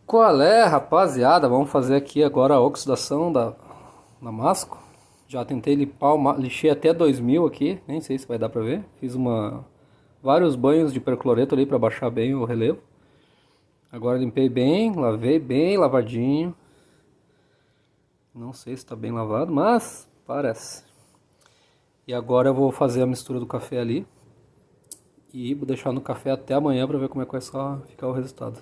Qual é, rapaziada? Vamos fazer aqui agora a oxidação da Damasco. Já tentei limpar, lixei até 2000 aqui, nem sei se vai dar pra ver. Fiz vários banhos de percloreto ali pra baixar bem o relevo. Agora limpei bem, lavei bem lavadinho. Não sei se tá bem lavado, mas parece. E agora eu vou fazer a mistura do café ali. E vou deixar no café até amanhã pra ver como é que vai ficar o resultado.